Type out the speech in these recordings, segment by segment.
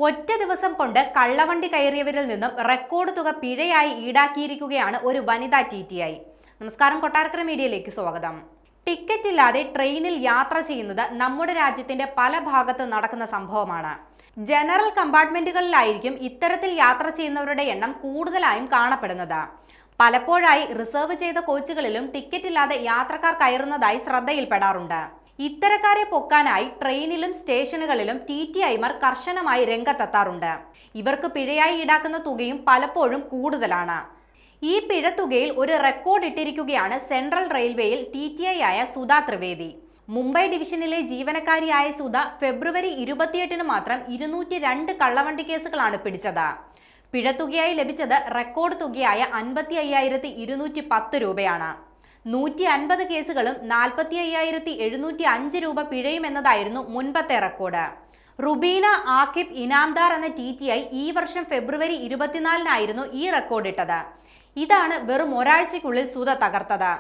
ഒറ്റ ദിവസം കൊണ്ട് കള്ളവണ്ടി കയറിയവരിൽ നിന്നും റെക്കോർഡ് തുക പിഴയായി ഈടാക്കിയിരിക്കുകയാണ് ഒരു വനിതാ TTI. നമസ്കാരം, കൊട്ടാരക്കര മീഡിയയിലേക്ക് സ്വാഗതം. ടിക്കറ്റ് ഇല്ലാതെ ട്രെയിനിൽ യാത്ര ചെയ്യുന്നത് നമ്മുടെ രാജ്യത്തിന്റെ പല ഭാഗത്ത് നടക്കുന്ന സംഭവമാണ്. ജനറൽ കമ്പാർട്ട്മെന്റുകളിലായിരിക്കും ഇത്തരത്തിൽ യാത്ര ചെയ്യുന്നവരുടെ എണ്ണം കൂടുതലായും കാണപ്പെടുന്നത്. പലപ്പോഴായി റിസർവ് ചെയ്ത കോച്ചുകളിലും ടിക്കറ്റ് ഇല്ലാതെ യാത്രക്കാർ കയറുന്നതായി ശ്രദ്ധയിൽപ്പെടാറുണ്ട്. ഇത്തരക്കാരെ പൊക്കാനായി ട്രെയിനിലും സ്റ്റേഷനുകളിലും TTIമാർ കർശനമായി രംഗത്തെത്താറുണ്ട്. ഇവർക്ക് പിഴയായി ഈടാക്കുന്ന തുകയും പലപ്പോഴും കൂടുതലാണ്. ഈ പിഴത്തുകയിൽ ഒരു റെക്കോർഡ് ഇട്ടിരിക്കുകയാണ് സെൻട്രൽ റെയിൽവേയിൽ TTI ആയ സുധ ത്രിവേദി. മുംബൈ ഡിവിഷനിലെ ജീവനക്കാരിയായ സുധ ഫെബ്രുവരി 28 മാത്രം 202 കള്ളവണ്ടി കേസുകളാണ് പിടിച്ചത്. പിഴത്തുകയായി ലഭിച്ചത് റെക്കോർഡ് തുകയായ 55,210 രൂപയാണ്. 150 കേസുകളും 45,705 രൂപ പിഴയുമെന്നതായിരുന്നു മുൻപത്തെ റെക്കോർഡ്. റുബീന ആക്കിബ് ഇനാംദാർ എന്ന TTI ഈ വർഷം ഫെബ്രുവരി 24 ഈ റെക്കോർഡ് ഇട്ടത്. ഇതാണ് വെറും ഒരാഴ്ചയ്ക്കുള്ളിൽ സുധ തകർത്തത്.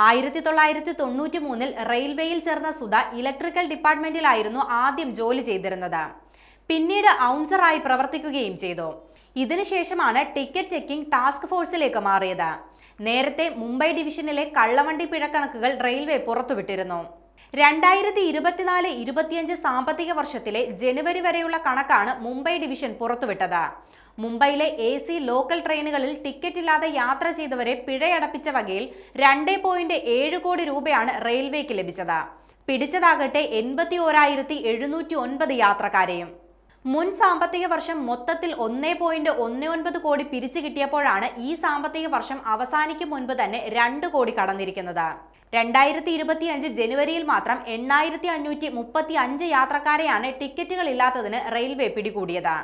1993 റെയിൽവേയിൽ ചേർന്ന സുധ ഇലക്ട്രിക്കൽ ഡിപ്പാർട്ട്മെന്റിലായിരുന്നു ആദ്യം ജോലി ചെയ്തിരുന്നത്. പിന്നീട് ഔൺസറായി പ്രവർത്തിക്കുകയും ചെയ്തു. ഇതിനുശേഷമാണ് ടിക്കറ്റ് ചെക്കിംഗ് ടാസ്ക് ഫോഴ്സിലേക്ക് മാറിയത്. നേരത്തെ മുംബൈ ഡിവിഷനിലെ കള്ളവണ്ടി പിഴക്കണക്കുകൾ റെയിൽവേ പുറത്തുവിട്ടിരുന്നു. 2024-25 സാമ്പത്തിക വർഷത്തിലെ ജനുവരി വരെയുള്ള കണക്കാണ് മുംബൈ ഡിവിഷൻ പുറത്തുവിട്ടത്. മുംബൈയിലെ AC ലോക്കൽ ട്രെയിനുകളിൽ ടിക്കറ്റ് ഇല്ലാതെ യാത്ര ചെയ്തവരെ പിഴയടപ്പിച്ച വകയിൽ 2.7 കോടി രൂപയാണ് റെയിൽവേക്ക് ലഭിച്ചത്. പിടിച്ചതാകട്ടെ 81,709 യാത്രക്കാരെയും. മുൻ സാമ്പത്തിക വർഷം മൊത്തത്തിൽ 1.19 കോടി പിരിച്ചു കിട്ടിയപ്പോഴാണ് ഈ സാമ്പത്തിക വർഷം അവസാനിക്കും മുൻപ് തന്നെ 2 കോടി കടന്നിരിക്കുന്നത്. 2025 ജനുവരിയിൽ മാത്രം 8,535 യാത്രക്കാരെയാണ് ടിക്കറ്റുകൾ ഇല്ലാത്തതിന് റെയിൽവേ പിടികൂടിയത്.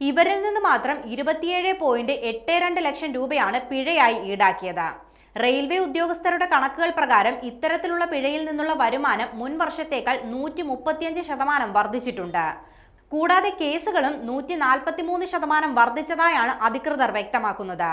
ഇവരിൽ നിന്ന് മാത്രം 27.82 ലക്ഷം രൂപയാണ് പിഴയായി ഈടാക്കിയത്. റെയിൽവേ ഉദ്യോഗസ്ഥരുടെ കണക്കുകൾ പ്രകാരം ഇത്തരത്തിലുള്ള പിഴയിൽ നിന്നുള്ള വരുമാനം മുൻ വർഷത്തേക്കാൾ 135% വർദ്ധിച്ചിട്ടുണ്ട്. കൂടാതെ കേസുകളും 143% വർദ്ധിച്ചതായാണ് അധികൃതർ വ്യക്തമാക്കുന്നത്.